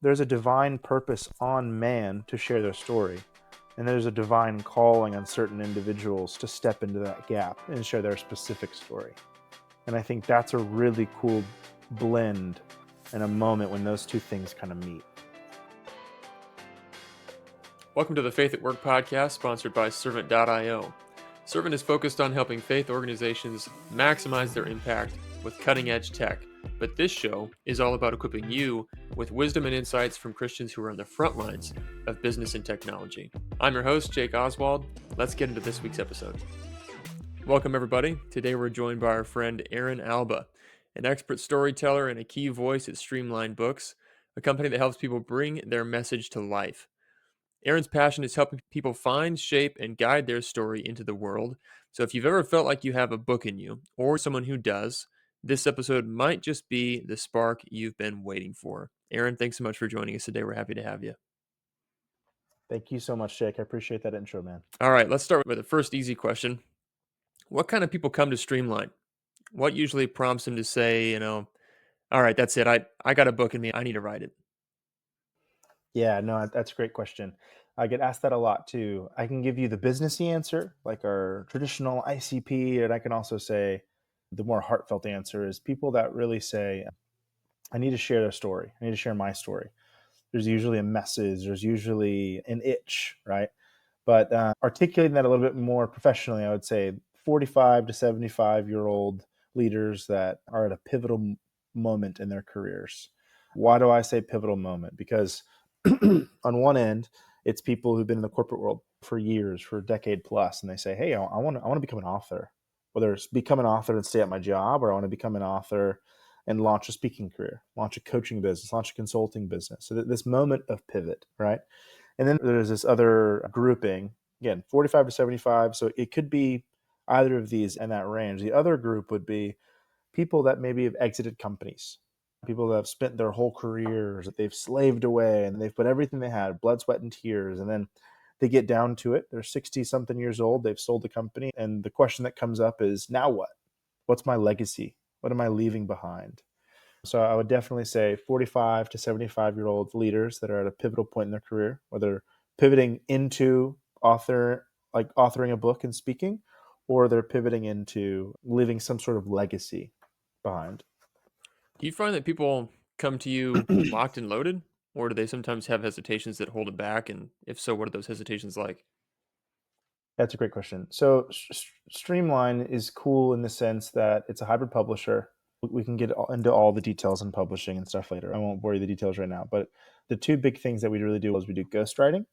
there's a divine purpose on man to share their story. And there's a divine calling on certain individuals to step into that gap and share their specific story. And I think that's a really cool blend and a moment when those two things kind of meet. Welcome to the Faith at Work podcast, sponsored by Servant.io. Servant is focused on helping faith organizations maximize their impact with cutting-edge tech. But this show is all about equipping you with wisdom and insights from Christians who are on the front lines of business and technology. I'm your host, Jake Oswald. Let's get into this week's episode. Welcome, everybody. Today we're joined by our friend Aaron Alba, an expert storyteller and a key voice at Streamline Books, a company that helps people bring their message to life. Aaron's passion is helping people find, shape, and guide their story into the world. So if you've ever felt like you have a book in you, or someone who does, this episode might just be the spark you've been waiting for. Aaron, thanks so much for joining us today. We're happy to have you. Thank you so much, Jake. I appreciate that intro, man. All right, let's start with the first easy question. What kind of people come to Streamline? What usually prompts them to say, all right, that's it. I got a book in me. I need to write it. Yeah, no, that's a great question. I get asked that a lot too. I can give you the businessy answer, like our traditional ICP, and I can also say the more heartfelt answer is people that really say, I need to share their story. I need to share my story. There's usually a message. There's usually an itch, right? But articulating that a little bit more professionally, I would say 45 to 75-year-old leaders that are at a pivotal moment in their careers. Why do I say pivotal moment? Because on one end, it's people who've been in the corporate world for years, for a decade plus, and they say, hey, I want to become an author, whether it's become an author and stay at my job, or I want to become an author and launch a speaking career, launch a coaching business, launch a consulting business. So this moment of pivot, right? And then there's this other grouping, again, 45 to 75. So it could be either of these in that range. The other group would be people that maybe have exited companies, people that have spent their whole careers, that they've slaved away and they've put everything they had, blood, sweat, and tears. And then they get down to it. They're 60-something years old. They've sold the company. And the question that comes up is, now what? What's my legacy? What am I leaving behind? So I would definitely say 45 to 75-year-old leaders that are at a pivotal point in their career, whether pivoting into authoring a book and speaking, or they're pivoting into leaving some sort of legacy behind. Do you find that people come to you locked and loaded, or do they sometimes have hesitations that hold it back? And if so, what are those hesitations like? That's a great question. So Streamline is cool in the sense that it's a hybrid publisher. We can get into all the details in publishing and stuff later. I won't bore you the details right now. But the two big things that we really do is we do ghostwriting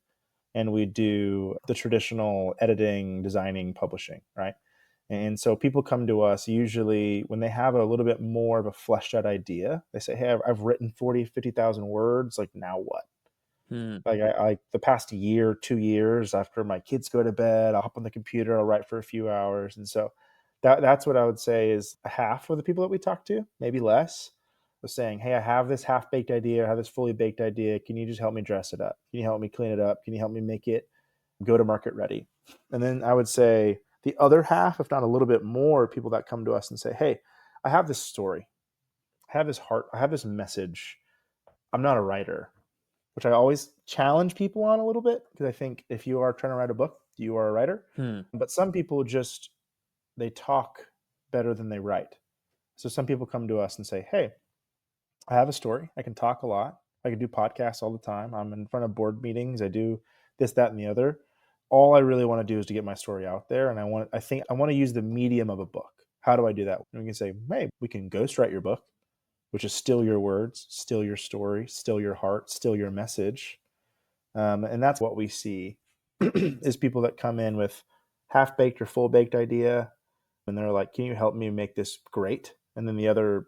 and we do the traditional editing, designing, publishing, right? And so people come to us usually when they have a little bit more of a fleshed out idea. They say, hey, I've written 40, 50,000 words. Like, now what? Like I the past year, 2 years after my kids go to bed, I'll hop on the computer, I'll write for a few hours. And so that's what I would say is half of the people that we talk to, maybe less, was saying, hey, I have this half-baked idea, I have this fully baked idea. Can you just help me dress it up? Can you help me clean it up? Can you help me make it go to market ready? And then I would say the other half, if not a little bit more, people that come to us and say, hey, I have this story, I have this heart, I have this message. I'm not a writer, which I always challenge people on a little bit, because I think if you are trying to write a book, you are a writer. But some people just, they talk better than they write. So some people come to us and say, hey, I have a story. I can talk a lot. I can do podcasts all the time. I'm in front of board meetings. I do this, that, and the other. All I really want to do is to get my story out there. And I want to use the medium of a book. How do I do that? And we can say, hey, we can ghostwrite your book, which is still your words, still your story, still your heart, still your message. And that's what we see is people that come in with half-baked or full-baked idea, and they're like, can you help me make this great? And then the other,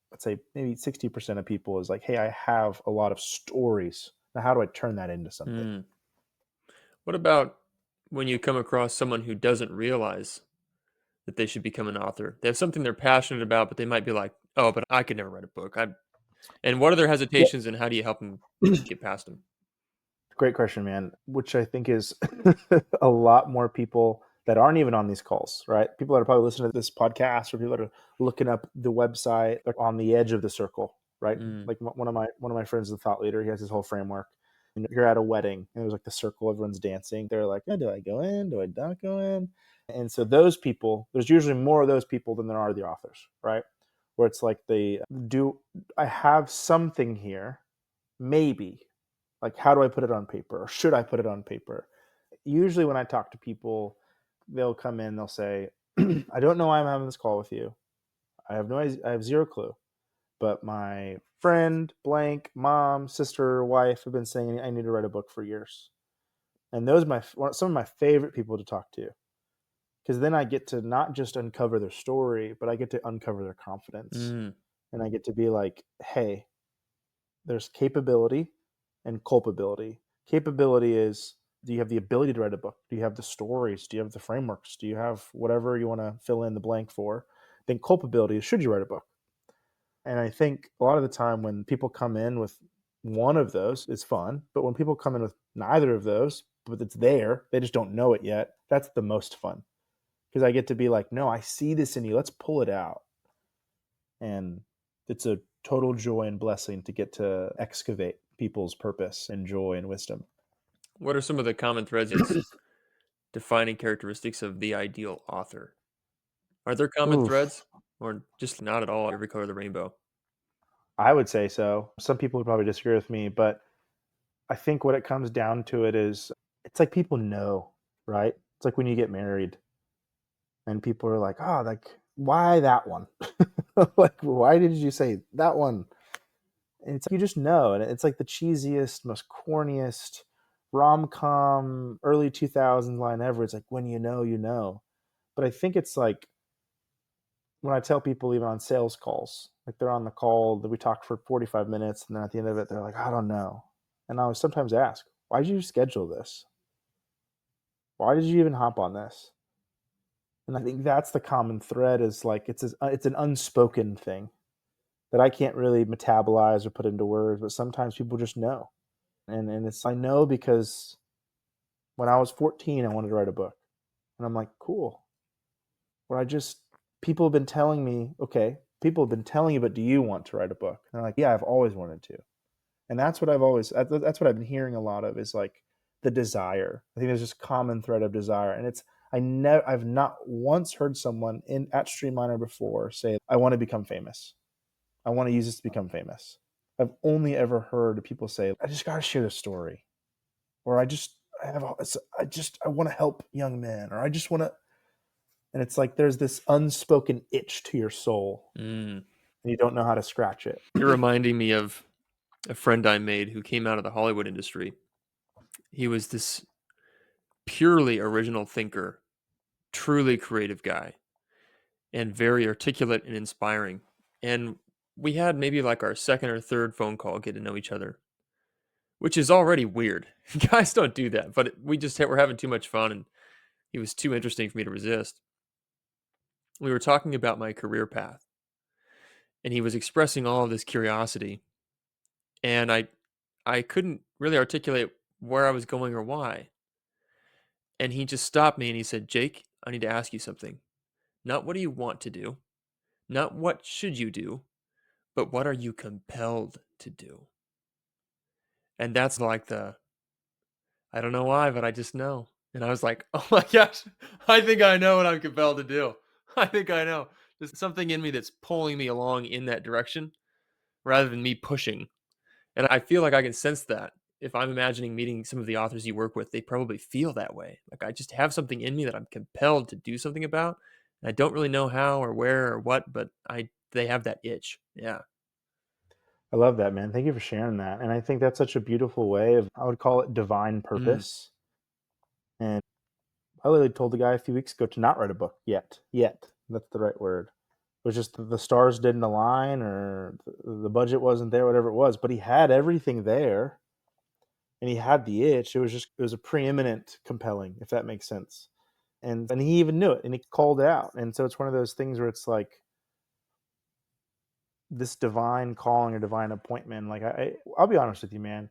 let's say maybe 60% of people is like, hey, I have a lot of stories. Now, how do I turn that into something? What about when you come across someone who doesn't realize that they should become an author? They have something they're passionate about, but they might be like, oh, but I could never write a book. And what are their hesitations, and how do you help them get past them? Great question, man, which I think is a lot more people that aren't even on these calls, right? People that are probably listening to this podcast, or people that are looking up the website, they're on the edge of the circle, right? Mm. Like one of my friends is a thought leader. He has his whole framework. And you're at a wedding and there's like the circle, everyone's dancing. They're like, do I go in? Do I not go in? And so those people, there's usually more of those people than there are the authors, right? Where it's like do I have something here? Maybe. Like, how do I put it on paper? Or should I put it on paper? Usually when I talk to people, they'll come in, they'll say, I don't know why I'm having this call with you. I have zero clue. But my friend, blank, mom, sister, wife have been saying I need to write a book for years. And those are some of my favorite people to talk to, because then I get to not just uncover their story, but I get to uncover their confidence. Mm. And I get to be like, hey, there's capability and culpability. Capability is, do you have the ability to write a book? Do you have the stories? Do you have the frameworks? Do you have whatever you want to fill in the blank for? Then culpability is, should you write a book? And I think a lot of the time when people come in with one of those, it's fun. But when people come in with neither of those, but it's there, they just don't know it yet, that's the most fun. Because I get to be like, no, I see this in you. Let's pull it out. And it's a total joy and blessing to get to excavate people's purpose and joy and wisdom. What are some of the common threads and defining characteristics of the ideal author? Are there common Oof. threads or just not at all every color of the rainbow? I would say so. Some people would probably disagree with me, but I think what it comes down to it is, it's like people know, right? It's like when you get married and people are like, oh, like, why that one? Like, why did you say that one? And it's like, you just know. And it's like the cheesiest, most corniest rom com, early 2000s line ever. It's like, when you know, you know. But I think it's like, when I tell people, even on sales calls, like they're on the call that we talked for 45 minutes, and then at the end of it, they're like, I don't know. And I would sometimes ask, why did you schedule this? Why did you even hop on this? And I think that's the common thread, is like, it's an unspoken thing that I can't really metabolize or put into words, but sometimes people just know. And it's, I know because when I was 14, I wanted to write a book. And I'm like, cool. Where I just, people have been telling me, okay, people have been telling you, but do you want to write a book? And I'm like, yeah, I've always wanted to. And that's what that's what I've been hearing a lot of, is like the desire. I think there's this common thread of desire. And I've not once heard someone at Streamliner before say, I want to become famous. I want to use this to become famous. I've only ever heard people say, I just got to share a story, or I want to help young men, or I just want to. And it's like there's this unspoken itch to your soul, Mm. and you don't know how to scratch it. You're reminding me of a friend I made who came out of the Hollywood industry. He was this purely original thinker, truly creative guy, and very articulate and inspiring. And we had maybe like our second or third phone call get to know each other, which is already weird. Guys don't do that, but we just were having too much fun, and he was too interesting for me to resist. We were talking about my career path, and he was expressing all of this curiosity, and I couldn't really articulate where I was going or why. And he just stopped me and he said, "Jake, I need to ask you something. Not what do you want to do, not what should you do, but what are you compelled to do?" And that's like I don't know why, but I just know. And I was like, "Oh my gosh, I think I know what I'm compelled to do. I think I know. There's something in me that's pulling me along in that direction rather than me pushing." And I feel like I can sense that. If I'm imagining meeting some of the authors you work with, they probably feel that way. Like I just have something in me that I'm compelled to do something about. And I don't really know how or where or what, but they have that itch. Yeah. I love that, man. Thank you for sharing that. And I think that's such a beautiful way of, I would call it divine Mm. purpose. And I literally told the guy a few weeks ago to not write a book yet. Yet. That's the right word. It was just the stars didn't align, or the budget wasn't there, whatever it was. But he had everything there, and he had the itch. It was a preeminent compelling, if that makes sense. And he even knew it, and he called it out. And so it's one of those things where it's like this divine calling or divine appointment. Like I'll be honest with you, man.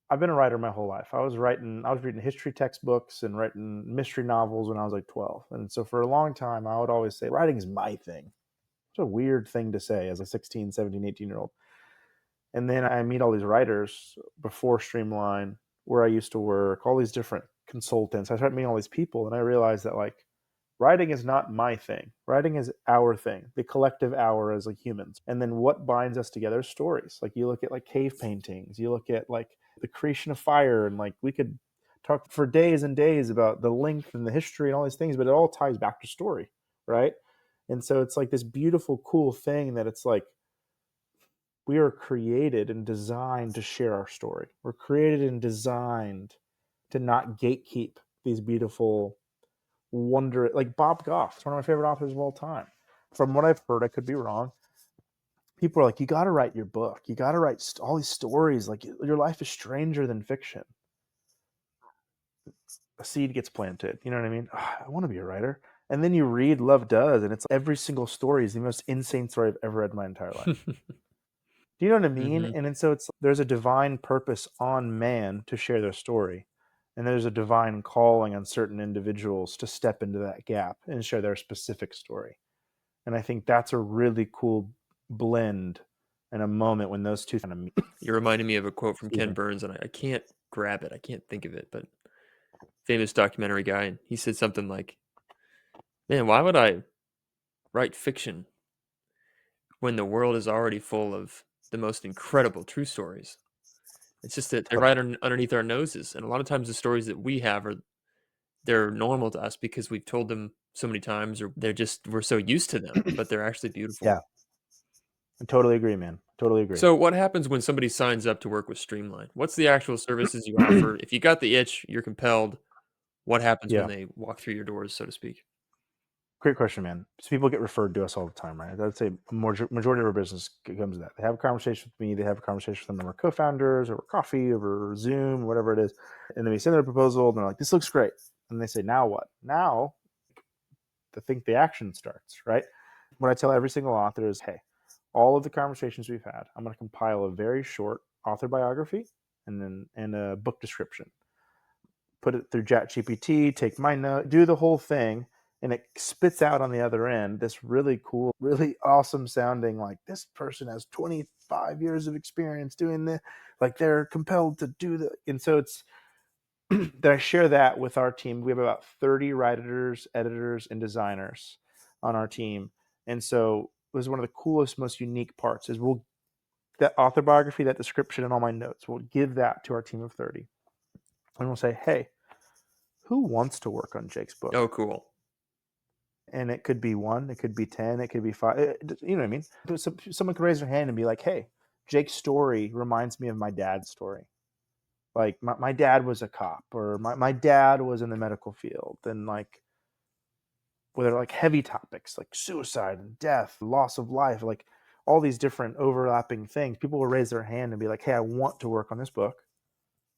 I've been a writer my whole life. I was reading history textbooks and writing mystery novels when I was like 12. And so for a long time, I would always say, writing is my thing. It's a weird thing to say as a 16, 17, 18-year-old. And then I meet all these writers before Streamline, where I used to work, all these different consultants. I started meeting all these people, and I realized that like writing is not my thing. Writing is our thing, the collective our as like humans. And then what binds us together is stories. Like you look at like cave paintings, you look at like the creation of fire, and like we could talk for days and days about the length and the history and all these things, but it all ties back to story, right? And so it's like this beautiful, cool thing that it's like we are created and designed to share our story. We're created and designed to not gatekeep these beautiful wonder, like Bob Goff. It's one of my favorite authors of all time. From what I've heard, I could be wrong. People are like, you got to write your book. You got to write all these stories. Like your life is stranger than fiction. A seed gets planted. You know what I mean? Oh, I want to be a writer. And then you read Love Does, and it's every single story is the most insane story I've ever read in my entire life. Do you know what I mean? Mhm. And so it's there's a divine purpose on man to share their story. And there's a divine calling on certain individuals to step into that gap and share their specific story. And I think that's a really cool blend and a moment when those two kind of meet. You're reminding me of a quote from Excuse Ken me. Burns, and I can't grab it. I can't think of it, but famous documentary guy, and he said something like, "Man, why would I write fiction when the world is already full of the most incredible true stories? It's just that they're right underneath our noses, and a lot of times the stories that we have are they're normal to us because we've told them so many times, or they're just we're so used to them, but they're actually beautiful." Yeah, I totally agree, man. Totally agree. So, what happens when somebody signs up to work with Streamline? What's the actual services you offer? If you got the itch, you're compelled. What happens when Yeah, they walk through your doors, so to speak? great question, man. So people get referred to us all the time, right? I'd say majority of our business comes to that. They have a conversation with me. They have a conversation with them, our co-founders, over coffee, over Zoom, whatever it is, and then we send their proposal, and they're like, "This looks great," and they say, "Now what?" Now the action starts, right? What I tell every single author is, hey, all of the conversations we've had, I'm going to compile a very short author biography and a book description. Put it through ChatGPT, take my note, do the whole thing, and it spits out on the other end this really cool, really awesome sounding like this person has 25 years of experience doing this, like they're compelled to do the, and so it's that I share that with our team. We have about 30 writers, editors, and designers on our team. And so it was one of the coolest, most unique parts is we'll that author biography, that description, and all my notes, we'll give that to our team of 30. And we'll say, hey, who wants to work on Jake's Oh, book? cool. And it could be one, it could be 10, it could be five. You know what I mean? Someone could raise their hand and be like, hey, Jake's story reminds me of my dad's story. Like my dad was a cop, or my dad was in the medical field, and like whether like heavy topics like suicide and death, loss of life, like all these different overlapping things, people will raise their hand and be like, hey, I want to work on this book,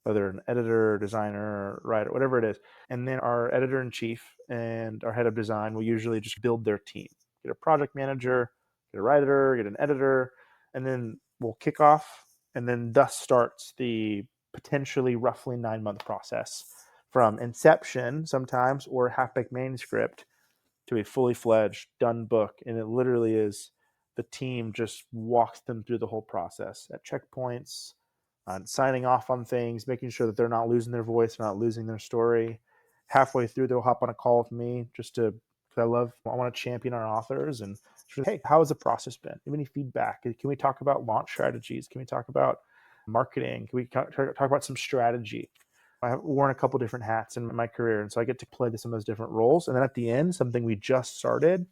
whether an editor, designer, writer, whatever it is. And then our editor in chief and our head of design will usually just build their team, get a project manager, get a writer, get an editor, and then we'll kick off. And then thus starts the potentially roughly 9-month process from inception sometimes or half baked manuscript to a fully fledged done book. And it literally is the team just walks them through the whole process at checkpoints, signing off on things, making sure that they're not losing their voice, not losing their story. Halfway through, they'll hop on a call with me just to, because I want to champion our authors and hey, how has the process been? Give me any feedback? Can we talk about launch strategies? Can we talk about marketing? Can we talk about some strategy? I've worn a couple different hats in my career, and so I get to play some of those different roles. And then at the end, something we just started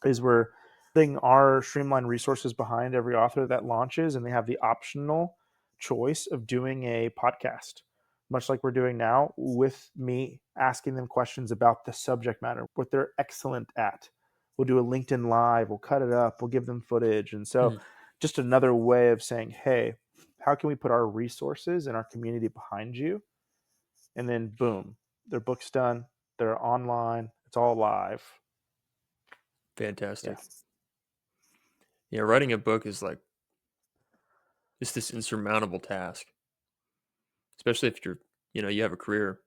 is we're putting our streamlined resources behind every author that launches, and they have the optional choice of doing a podcast, much like we're doing now with me, asking them questions about the subject matter, what they're excellent at. We'll do a LinkedIn Live, we'll cut it up, we'll give them footage. And so, Hmm. just another way of saying, hey, how can we put our resources and our community behind you? And then, boom, their book's done, they're online, it's all live. Yeah. Fantastic. Yeah, writing a book is like it's this insurmountable task, especially if you have a career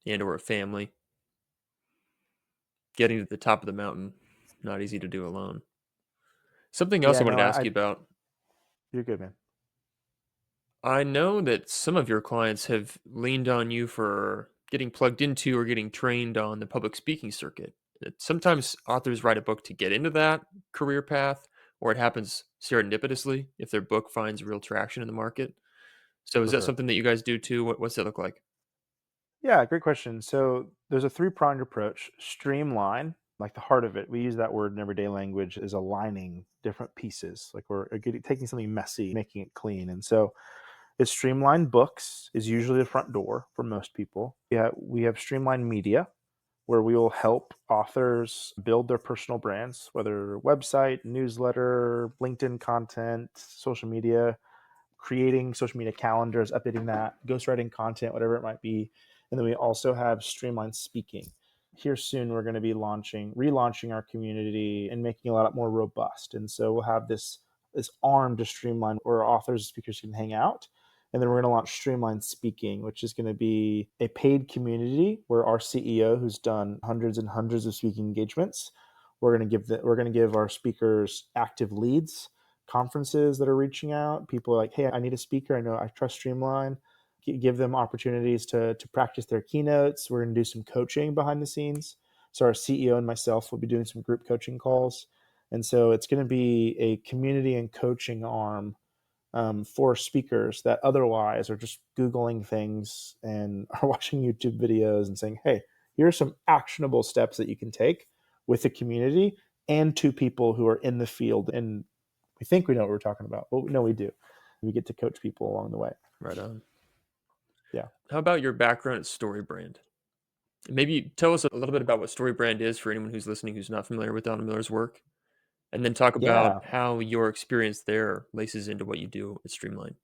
and or a family. Getting to the top of the mountain, not easy to do alone. Something else Yeah, I wanted no, to ask you about. You're good, man. I know that some of your clients have leaned on you for getting plugged into or getting trained on the public speaking circuit. Sometimes authors write a book to get into that career path, or it happens serendipitously if their book finds real traction in the market. So, is For that sure. something that you guys do too? What's that look like? Yeah, great question. So there's a three-pronged approach. Streamline, like the heart of it, we use that word in everyday language, is aligning different pieces. Like we're taking something messy, making it clean. And so it's Streamline Books is usually the front door for most people. Yeah, we have Streamline Media, where we will help authors build their personal brands, whether website, newsletter, LinkedIn content, social media, creating social media calendars, updating that, ghostwriting content, whatever it might be. And then we also have Streamline Speaking. Here soon, we're going to be relaunching our community and making it a lot more robust. And so we'll have this arm to Streamline where authors and speakers can hang out. And then we're going to launch Streamline Speaking, which is going to be a paid community where our CEO, who's done hundreds and hundreds of speaking engagements, we're going to give our speakers active leads, conferences that are reaching out. People are like, hey, I need a speaker. I know I trust Streamline. Give them opportunities to practice their keynotes. We're going to do some coaching behind the scenes. So our CEO and myself will be doing some group coaching calls. And so it's going to be a community and coaching arm for speakers that otherwise are just Googling things and are watching YouTube videos and saying, hey, here are some actionable steps that you can take with the community and to people who are in the field. And we think we know what we're talking about, but no, we do. We get to coach people along the way. Right on. Yeah. How about your background at StoryBrand? Maybe tell us a little bit about what StoryBrand is for anyone who's listening who's not familiar with Donald Miller's work, and then talk about Yeah. how your experience there laces into what you do at Streamline.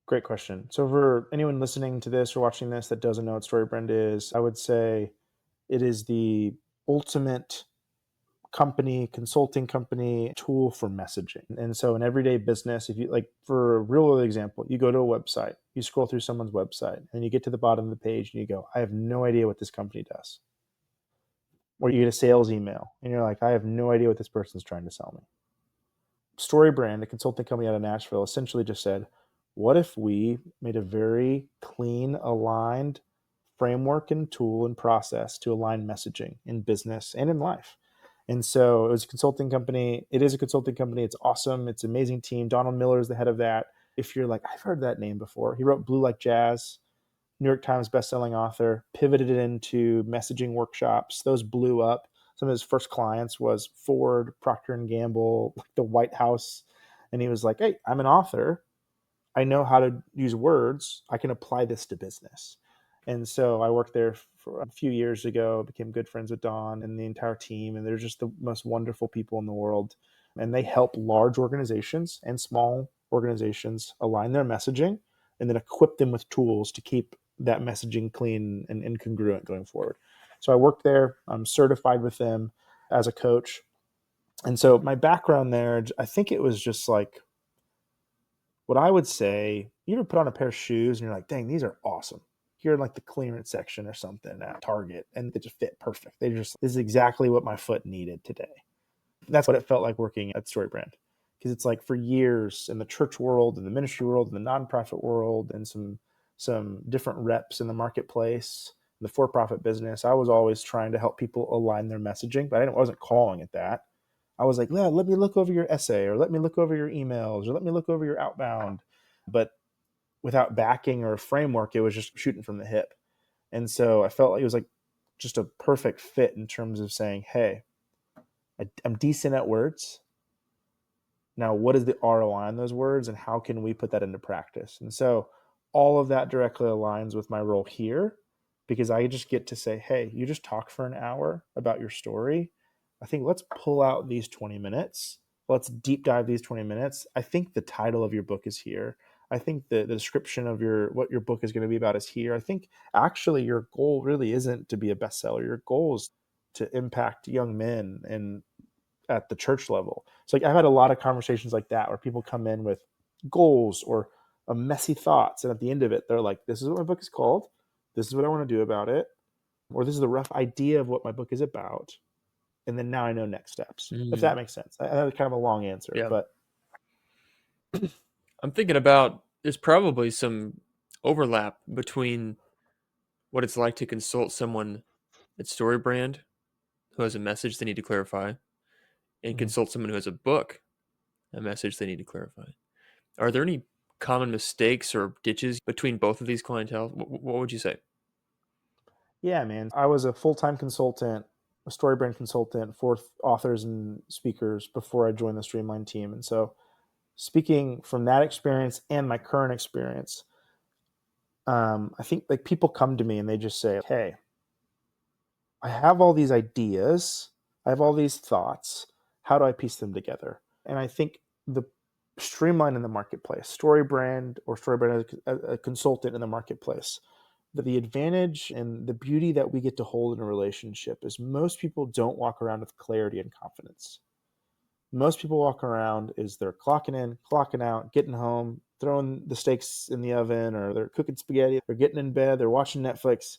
Great question. So for anyone listening to this or watching this that doesn't know what StoryBrand is, I would say it is the ultimate consulting company tool for messaging. And so in everyday business, if you like, for a real example, you go to a website, you scroll through someone's website and you get to the bottom of the page and you go, I have no idea what this company does. Or you get a sales email and you're like, I have no idea what this person's trying to sell me. StoryBrand, a consulting company out of Nashville, essentially just said, what if we made a very clean, aligned framework and tool and process to align messaging in business and in life? And so it was a consulting company. It is a consulting company. It's awesome. It's an amazing team. Donald Miller is the head of that. If you're like, I've heard that name before. He wrote Blue Like Jazz, New York Times bestselling author, pivoted it into messaging workshops. Those blew up. Some of his first clients was Ford, Procter and Gamble, like the White House. And he was like, hey, I'm an author. I know how to use words. I can apply this to business. And so I worked there for a few years ago, became good friends with Don and the entire team. And they're just the most wonderful people in the world. And they help large organizations and small organizations align their messaging and then equip them with tools to keep that messaging clean and congruent going forward. So I worked there. I'm certified with them as a coach. And so my background there, I think it was just like what I would say, you ever put on a pair of shoes and you're like, dang, these are awesome. You're in like the clearance section or something at Target and they just fit perfect. This is exactly what my foot needed today. That's what it felt like working at StoryBrand. Because it's like for years in the church world and the ministry world and the nonprofit world and some different reps in the marketplace, the for-profit business, I was always trying to help people align their messaging, but I wasn't calling it that. I was like, yeah, let me look over your essay or let me look over your emails or let me look over your outbound. But without backing or a framework, it was just shooting from the hip. And so I felt like it was like just a perfect fit in terms of saying, hey, I'm decent at words. Now, what is the ROI on those words and how can we put that into practice? And so all of that directly aligns with my role here because I just get to say, hey, you just talked for an hour about your story. I think let's pull out these 20 minutes. Let's deep dive these 20 minutes. I think the title of your book is here. I think the description of what your book is going to be about is here. I think actually your goal really isn't to be a bestseller. Your goal is to impact young men and at the church level. So like I've had a lot of conversations like that where people come in with goals or a messy thoughts. And at the end of it, they're like, this is what my book is called. This is what I want to do about it. Or this is the rough idea of what my book is about. And then now I know next steps, if Mm, that makes sense. I know it's kind of a long answer, yeah. but I'm thinking about there's probably some overlap between what it's like to consult someone at StoryBrand who has a message they need to clarify and Mhm. consult someone who has a book, a message they need to clarify. Are there any common mistakes or ditches between both of these clientele? What would you say? Yeah, man. I was a full-time consultant, a StoryBrand consultant for authors and speakers before I joined the Streamline team. And so, speaking from that experience and my current experience, I think like people come to me and they just say, "Hey, I have all these ideas, I have all these thoughts. How do I piece them together?" And I think the Streamline in the marketplace, StoryBrand or StoryBrand as a consultant in the marketplace, the advantage and the beauty that we get to hold in a relationship is most people don't walk around with clarity and confidence. Most people walk around is they're clocking in, clocking out, getting home, throwing the steaks in the oven, or they're cooking spaghetti, they're getting in bed, they're watching Netflix.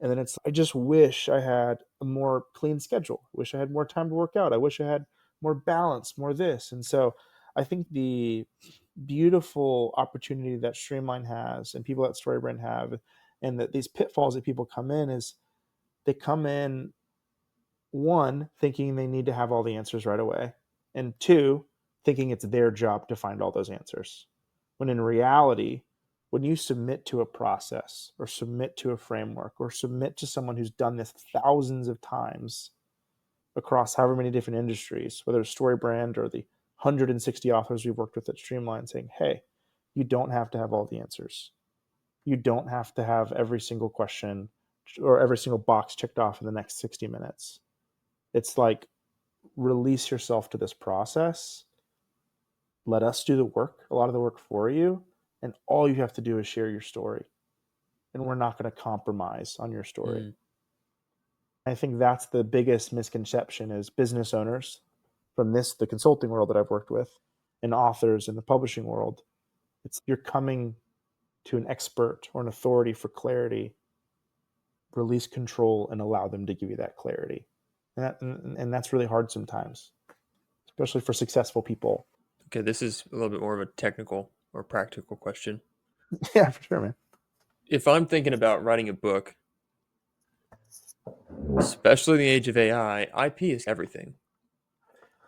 And then it's, I just wish I had a more clean schedule. I wish I had more time to work out. I wish I had more balance, more this. And so I think the beautiful opportunity that Streamline has and people at StoryBrand have, and that these pitfalls that people come in is they come in, one, thinking they need to have all the answers right away, and two, thinking it's their job to find all those answers. When in reality, when you submit to a process or submit to a framework or submit to someone who's done this thousands of times across however many different industries, whether it's StoryBrand or the 160 authors we've worked with at Streamline, saying, hey, you don't have to have all the answers. You don't have to have every single question or every single box checked off in the next 60 minutes. It's like, release yourself to this process. Let us do the work, a lot of the work for you. And all you have to do is share your story. And we're not going to compromise on your story. Mm. I think that's the biggest misconception is business owners from the consulting world that I've worked with, and authors in the publishing world. It's you're coming to an expert or an authority for clarity, release control and allow them to give you that clarity. And that's really hard sometimes, especially for successful people. Okay, this is a little bit more of a technical or practical question. Yeah, for sure, man. If I'm thinking about writing a book, especially in the age of AI, IP is everything.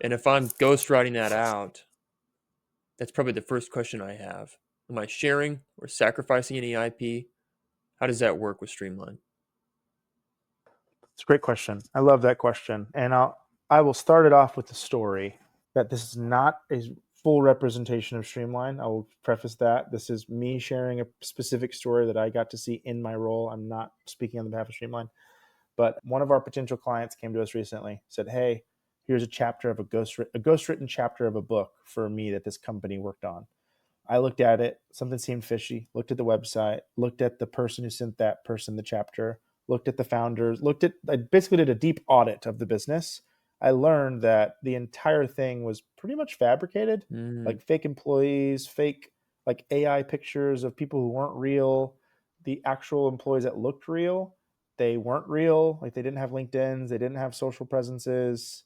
And if I'm ghostwriting that out, that's probably the first question I have. Am I sharing or sacrificing any IP? How does that work with Streamline? It's a great question. I love that question. And I will start it off with the story that this is not a full representation of Streamline. I will preface that. This is me sharing a specific story that I got to see in my role. I'm not speaking on the behalf of Streamline. But one of our potential clients came to us recently, said, hey, here's a chapter of a ghostwritten chapter of a book for me that this company worked on. I looked at it, something seemed fishy, looked at the website, looked at the person who sent that person the chapter, looked at the founders, I basically did a deep audit of the business. I learned that the entire thing was pretty much fabricated, Mm. like fake employees, fake like AI pictures of people who weren't real. The actual employees that looked real, they weren't real. Like they didn't have LinkedIn's, they didn't have social presences.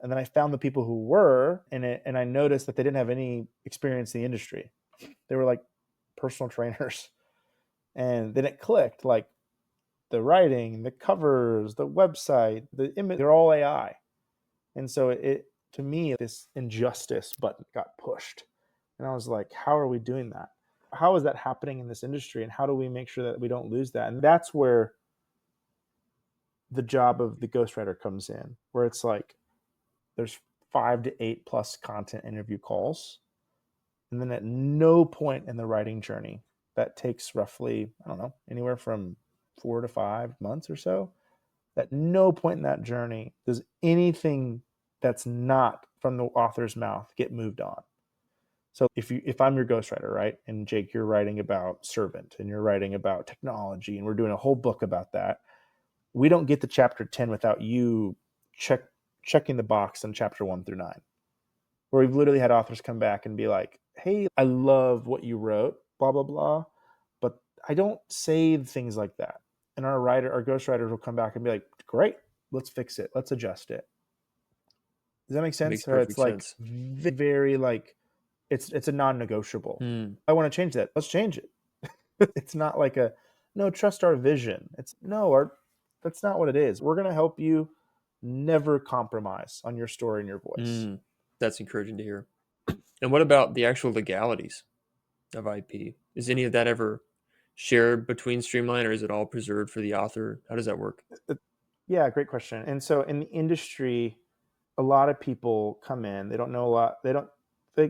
And then I found the people who were in it, and I noticed that they didn't have any experience in the industry. They were like personal trainers. And then it clicked, like the writing, the covers, the website, the image, they're all AI. And so it to me, this injustice button got pushed. And I was like, how are we doing that? How is that happening in this industry? And how do we make sure that we don't lose that? And that's where the job of the ghostwriter comes in, where it's like there's 5 to 8 plus content interview calls. And then at no point in the writing journey, that takes roughly, I don't know, anywhere from 4 to 5 months or so. At no point in that journey does anything that's not from the author's mouth get moved on. So if I'm your ghostwriter, right, and Jake, you're writing about Servant and you're writing about technology, and we're doing a whole book about that, we don't get to chapter 10 without you checking the box on chapter 1 through 9, where we've literally had authors come back and be like, hey, I love what you wrote, blah, blah, blah, but I don't say things like that. And our ghostwriters will come back and be like, great, let's fix it. Let's adjust it. Does that make Makes sense? Or it's perfect like sense. very like, It's a non-negotiable. Mm. I want to change that. Let's change it. It's not like a no, trust our vision. It's no, that's not what it is. We're going to help you never compromise on your story and your voice. That's encouraging to hear. And what about the actual legalities of IP? Is any of that ever shared between Streamline, or is it all preserved for the author? How does that work? Yeah, great question. And so in the industry, a lot of people come in, they don't know a lot.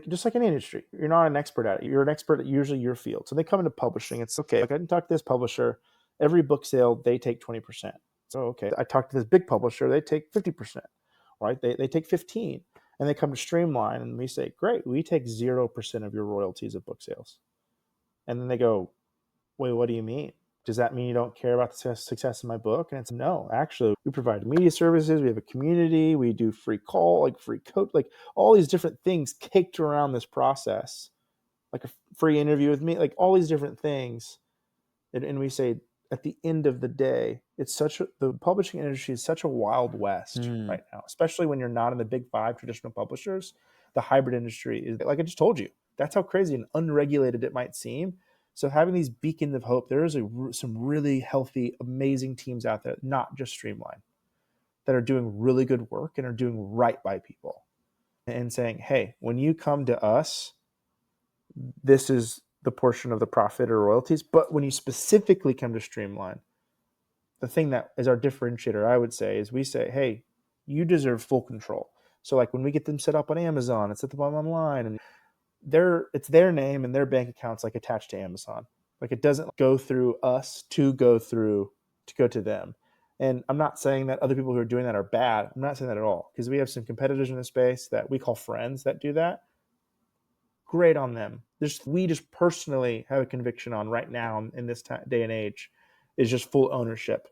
Just like any industry, you're not an expert at it. You're an expert at usually your field. So they come into publishing. It's okay. Like I can talk to this publisher. Every book sale, they take 20%. So, okay. I talk to this big publisher, they take 50%, right? They take 15. And they come to Streamline and we say, great, we take 0% of your royalties of book sales. And then they go, wait, what do you mean? Does that mean you don't care about the success of my book? And it's no, actually, we provide media services. We have a community. We do free call, like free coach, like all these different things caked around this process, like a free interview with me, like all these different things. And we say at the end of the day, the publishing industry is such a wild west right now, especially when you're not in the big five traditional publishers. The hybrid industry is, like I just told you, that's how crazy and unregulated it might seem. So having these beacons of hope, there is some really healthy, amazing teams out there, not just Streamline, that are doing really good work and are doing right by people and saying, hey, when you come to us, this is the portion of the profit or royalties. But when you specifically come to Streamline, the thing that is our differentiator, I would say, is we say, hey, you deserve full control. So like when we get them set up on Amazon, it's at the bottom online, and it's their name and their bank accounts like attached to Amazon. Like it doesn't go through us to go to them. And I'm not saying that other people who are doing that are bad. I'm not saying that at all, because we have some competitors in the space that we call friends that do that. Great on them. We just personally have a conviction on right now in this day and age is just full ownership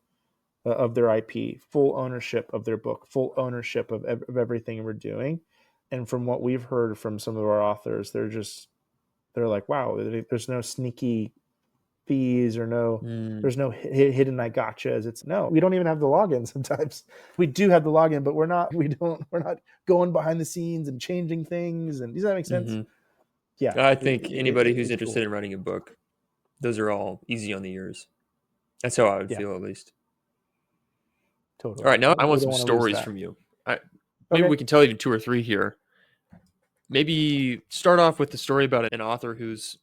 of their IP, full ownership of their book, full ownership of everything we're doing. And from what we've heard from some of our authors, they're like, wow, there's no sneaky fees or there's no hidden I gotchas. It's no, we don't even have the login sometimes. We do have the login, but we're not going behind the scenes and changing things. And does that make sense? Yeah. I think anybody who's It's interested cool. in writing a book, those are all easy on the ears. That's how I would Yeah, feel, at least. All totally. right, now I We want don't some want to lose stories that. from you. Maybe Okay. we can tell even 2 or 3 here. Maybe start off with the story about an author whose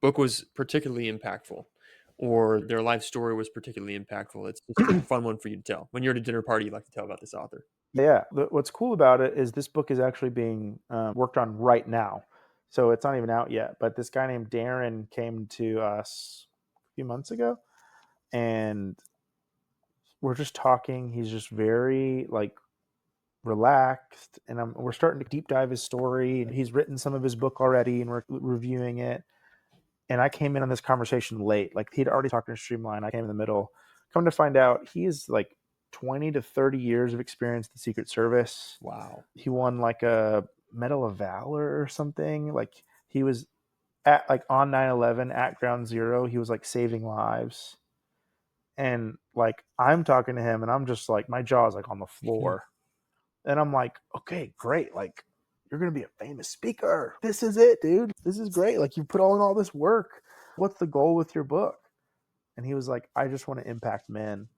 book was particularly impactful, or their life story was particularly impactful. It's just a fun one for you to tell. When you're at a dinner party, you like to tell about this author. Yeah. What's cool about it is this book is actually being worked on right now. So it's not even out yet. But this guy named Darren came to us a few months ago, and we're just talking. He's just very like relaxed, and we're starting to deep dive his story. And he's written some of his book already, and we're reviewing it. And I came in on this conversation late. Like he'd already talked to Streamline. I came in the middle. Come to find out, he is like 20 to 30 years of experience in the Secret Service. Wow. He won like a Medal of Valor or something. Like he was at like on 9/11 at Ground Zero. He was like saving lives. And like I'm talking to him and I'm just like my jaw is like on the floor. And I'm like, okay, great. Like you're gonna be a famous speaker. This is it, dude. This is great. Like you put all this work. What's the goal with your book? And he was like, I just want to impact men,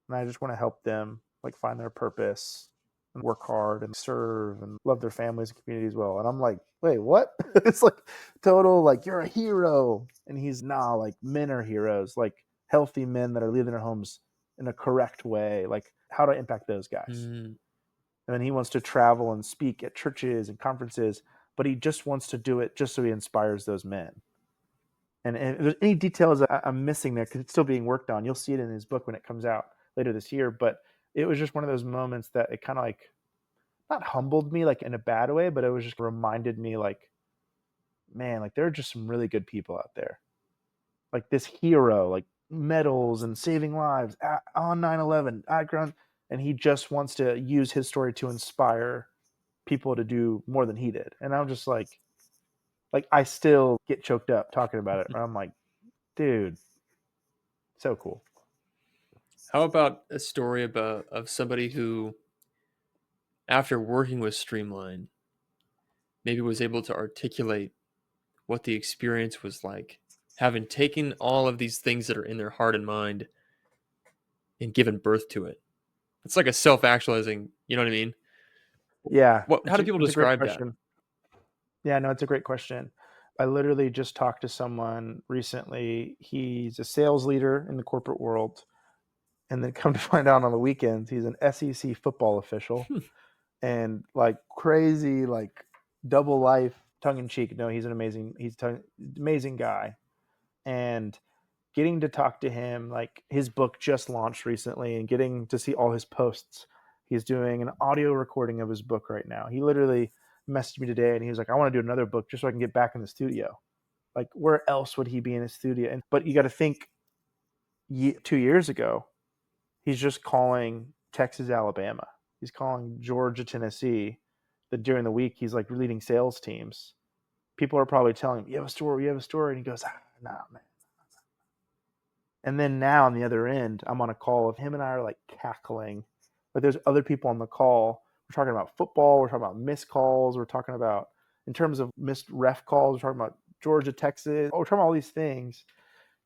and I just want to help them like find their purpose and work hard and serve and love their families and community as well. And I'm like, wait, what? It's like total like you're a hero. And he's like men are heroes, like healthy men that are leaving their homes in a correct way, like how to impact those guys. And then he wants to travel and speak at churches and conferences, but he just wants to do it just so he inspires those men. And if there's any details I'm missing there, because it's still being worked on, you'll see it in his book when it comes out later this year. But it was just one of those moments that it kind of like, not humbled me like in a bad way, but it was just reminded me like, man, like there are just some really good people out there. Like this hero, like medals and saving lives on 9/11 at ground. And he just wants to use his story to inspire people to do more than he did. And I'm just like I still get choked up talking about it. I'm like, dude, so cool. How about a story of somebody who, after working with Streamline, maybe was able to articulate what the experience was like, having taken all of these things that are in their heart and mind and given birth to it. It's like a self-actualizing, you know what I mean? Yeah, How do people it's a great describe that? question. Yeah, no, it's a great question. I literally just talked to someone recently. He's a sales leader in the corporate world, and then come to find out on the weekends, he's an SEC football official and like crazy, like double life, tongue in cheek. No, he's an amazing guy. And getting to talk to him, like his book just launched recently, and getting to see all his posts. He's doing an audio recording of his book right now. He literally messaged me today and he was like, I want to do another book just so I can get back in the studio. Like, where else would he be in a studio? But you got to think, 2 years ago, he's just calling Texas, Alabama. He's calling Georgia, Tennessee. That during the week he's like leading sales teams. People are probably telling him, "You have a story, you have a story," and he goes, "Nah, man." And then now on the other end, I'm on a call with him and I are like cackling. But there's other people on the call. We're talking about football. We're talking about missed calls. We're talking about, in terms of missed ref calls, we're talking about Georgia, Texas. Oh, we're talking about all these things.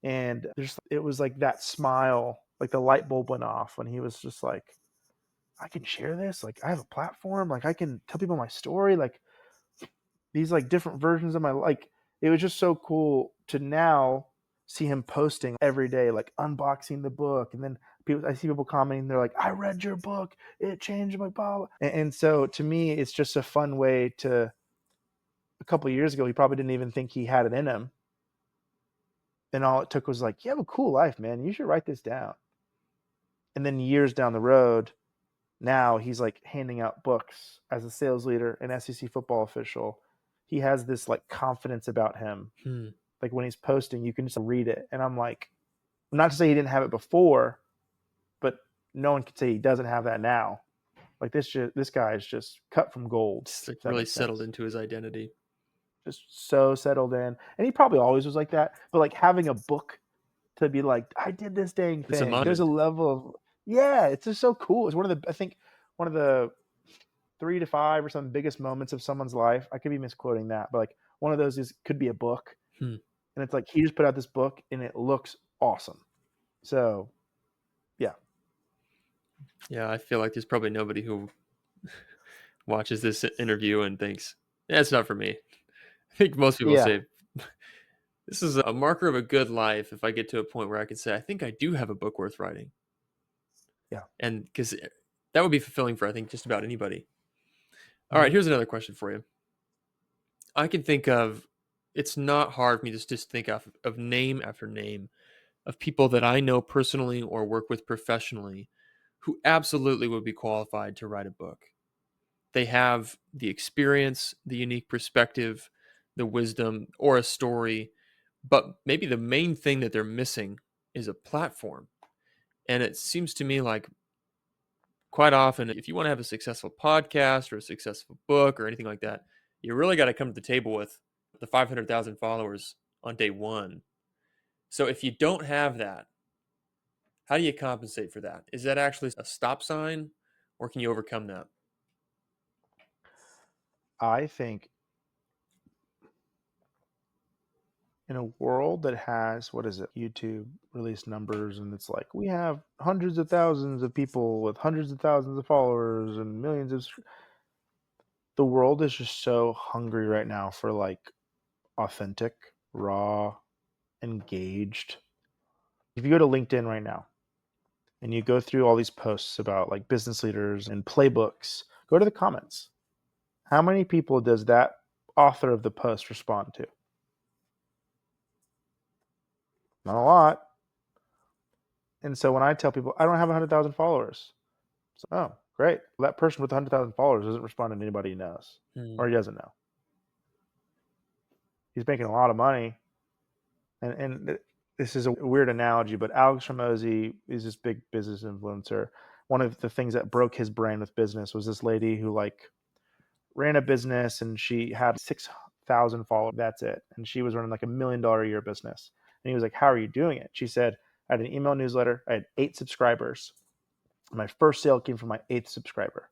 And it was like that smile, like the light bulb went off when he was just like, I can share this. Like, I have a platform. Like, I can tell people my story. Like, these like different versions of my, like, it was just so cool to now see him posting every day, like unboxing the book. And then I see people commenting, they're like, I read your book, it changed my blah. And so to me, it's just a fun way to, a couple of years ago, he probably didn't even think he had it in him. And all it took was like, you have a cool life, man. You should write this down. And then years down the road, now he's like handing out books as a sales leader, an SEC football official. He has this like confidence about him. Hmm. Like when he's posting, you can just read it. And I'm like, not to say he didn't have it before, but no one can say he doesn't have that now. Like this guy is just cut from gold. Just like If that really makes settled sense. into his identity. Just so settled in, and he probably always was like that. But like having a book to be like, I did this dang It's a thing. There's a manhood. level of, yeah. It's just so cool. It's I think one of the 3 to 5 or some biggest moments of someone's life. I could be misquoting that, but like one of those could be a book, Hmm. and it's like he just put out this book and it looks awesome. So yeah. Yeah, I feel like there's probably nobody who watches this interview and thinks, yeah, it's not for me. I think most people Yeah. say, this is a marker of a good life if I get to a point where I can say, I think I do have a book worth writing. Yeah. And because that would be fulfilling for, I think, just about anybody. All right, Mm-hmm. here's another question for you. I can think of, it's not hard for me to just think of name after name of people that I know personally or work with professionally who absolutely would be qualified to write a book. They have the experience, the unique perspective, the wisdom, or a story, but maybe the main thing that they're missing is a platform. And it seems to me like quite often, if you want to have a successful podcast or a successful book or anything like that, you really got to come to the table with the 500,000 followers on day one. So if you don't have that, how do you compensate for that? Is that actually a stop sign or can you overcome that? I think in a world that has, what is it, YouTube release numbers, and it's like we have hundreds of thousands of people with hundreds of thousands of followers and millions of, the world is just so hungry right now for like authentic, raw, engaged. If you go to LinkedIn right now and you go through all these posts about like business leaders and playbooks, go to the comments. How many people does that author of the post respond to? Not a lot. And so when I tell people I don't have 100,000 followers, so, oh, great. Well, that person with 100,000 followers doesn't respond to anybody he knows Hmm. or he doesn't know. He's making a lot of money. And this is a weird analogy, but Alex Ramosi is this big business influencer. One of the things that broke his brain with business was this lady who like ran a business and she had 6,000 followers. That's it. And she was running like $1 million a year business. And he was like, how are you doing it? She said, I had an email newsletter. I had 8 subscribers. My first sale came from my 8th subscriber.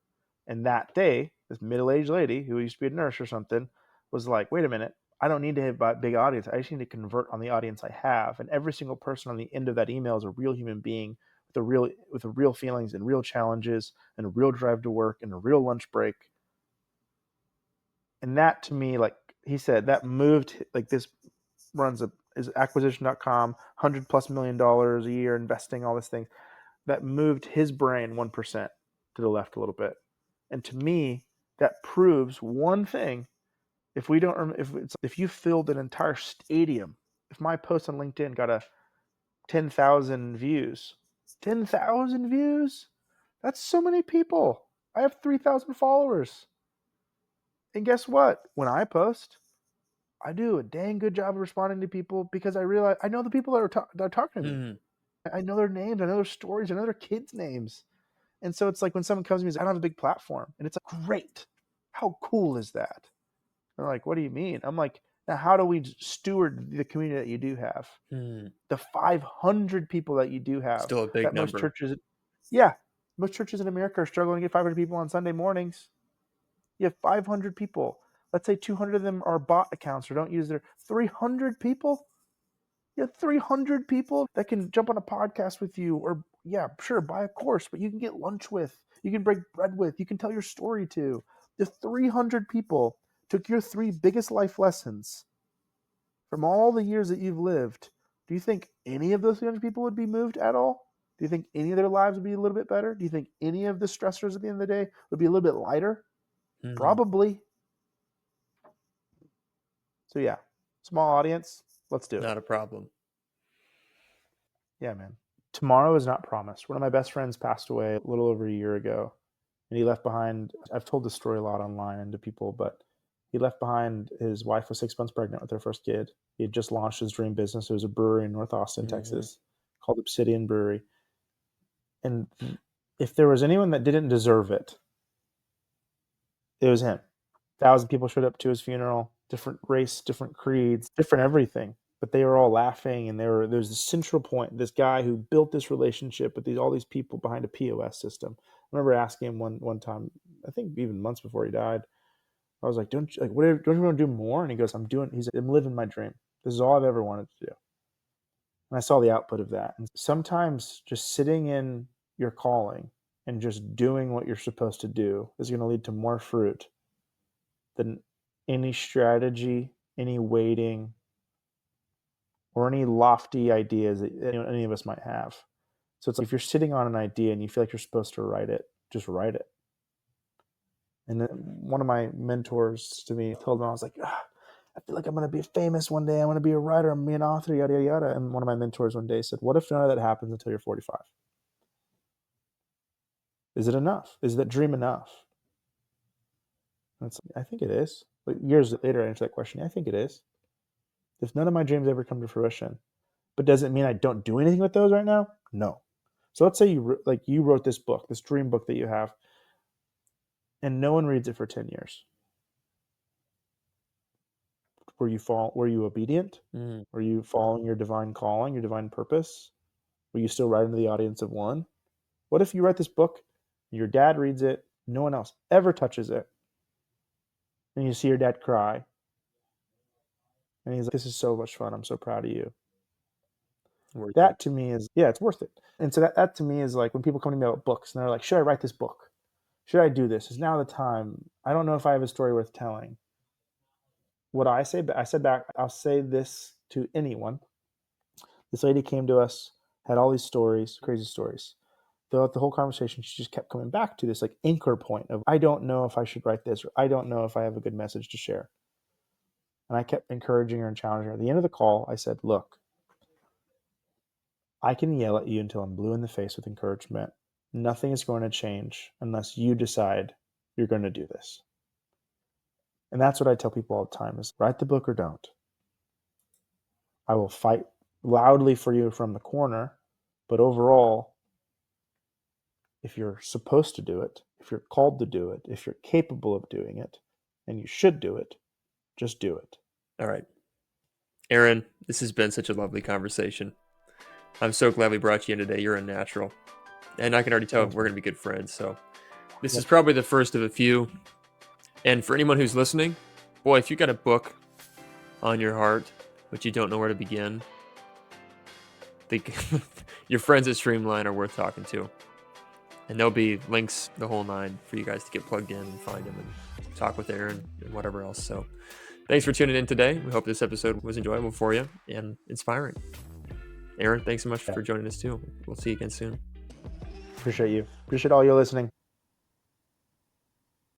And that day, this middle-aged lady who used to be a nurse or something was like, wait a minute, I don't need to have a big audience. I just need to convert on the audience I have. And every single person on the end of that email is a real human being with real feelings and real challenges and a real drive to work and a real lunch break. And that to me, like he said, that moved, like this runs is acquisition.com, $100+ million a year investing, all these things. That moved his brain 1% to the left a little bit. And to me, that proves one thing. If you filled an entire stadium, if my post on LinkedIn got a 10,000 views, 10,000 views, that's so many people. I have 3,000 followers. And guess what? When I post, I do a dang good job of responding to people because I realize I know the people that are talking to me. Mm. I know their names, I know their stories, I know their kids' names. And so it's like when someone comes to me and says, I don't have a big platform. And it's like, great. How cool is that? They're like, what do you mean? I'm like, now how do we steward the community that you do have? The 500 people that you do have. Still a big that number. Most churches in America are struggling to get 500 people on Sunday mornings. You have 500 people. Let's say 200 of them are bot accounts or don't use their 300 people. You have 300 people that can jump on a podcast with you or, yeah, sure, buy a course, but you can get lunch with, you can break bread with, you can tell your story to. The 300 people took your 3 biggest life lessons from all the years that you've lived. Do you think any of those 300 people would be moved at all? Do you think any of their lives would be a little bit better? Do you think any of the stressors at the end of the day would be a little bit lighter? Probably. So yeah, small audience, let's do it. Not a problem. Yeah, man. Tomorrow is not promised. One of my best friends passed away a little over a year ago, and he left behind, I've told this story a lot online and to people, but he left behind, his wife was 6 months pregnant with their first kid. He had just launched his dream business. It was a brewery in North Austin, Texas, called Obsidian Brewery. And if there was anyone that didn't deserve it, it was him. 1,000 people showed up to his funeral, different race, different creeds, different everything. But they were all laughing, and there's this central point. This guy who built this relationship with all these people behind a POS system. I remember asking him one time, I think even months before he died, I was like, don't you want to do more? And he goes, I'm living my dream. This is all I've ever wanted to do. And I saw the output of that. And sometimes just sitting in your calling and just doing what you're supposed to do is going to lead to more fruit than any strategy, any waiting, or any lofty ideas that any of us might have. So it's like if you're sitting on an idea and you feel like you're supposed to write it, just write it. And then one of my mentors to me told me, I was like, I feel like I'm going to be famous one day. I want to be a writer. I'm going to be an author, yada, yada, yada. And one of my mentors one day said, what if none of that happens until you're 45? Is it enough? Is that dream enough? I think it is. But years later, I answered that question. I think it is. If none of my dreams ever come to fruition, but does it mean I don't do anything with those right now? No. So let's say you wrote this book, this dream book that you have, and no one reads it for 10 years. Were you obedient? Were you following your divine calling, your divine purpose? Were you still writing to the audience of one? What if you write this book, your dad reads it, no one else ever touches it, and you see your dad cry, and he's like, this is so much fun, I'm so proud of you. That to me is, it's worth it. And so that to me is like when people come to me about books and they're like, should I write this book? Should I do this? Is now the time? I don't know if I have a story worth telling. What I said back, I'll say this to anyone. This lady came to us, had all these stories, crazy stories. Throughout the whole conversation, she just kept coming back to this like anchor point of, I don't know if I should write this, or I don't know if I have a good message to share. And I kept encouraging her and challenging her. At the end of the call, I said, look, I can yell at you until I'm blue in the face with encouragement. Nothing is going to change unless you decide you're going to do this. And that's what I tell people all the time is write the book or don't. I will fight loudly for you from the corner, but overall, if you're supposed to do it, if you're called to do it, if you're capable of doing it, and you should do it, just do it. All right. Aaron, this has been such a lovely conversation. I'm so glad we brought you in today. You're a natural. And I can already tell we're going to be good friends. So this is probably the first of a few. And for anyone who's listening, boy, if you got a book on your heart, but you don't know where to begin, your friends at Streamline are worth talking to. And there'll be links, the whole nine, for you guys to get plugged in and find them and talk with Aaron and whatever else. So thanks for tuning in today. We hope this episode was enjoyable for you and inspiring. Aaron, thanks so much for joining us too. We'll see you again soon. Appreciate you. Appreciate all you listening.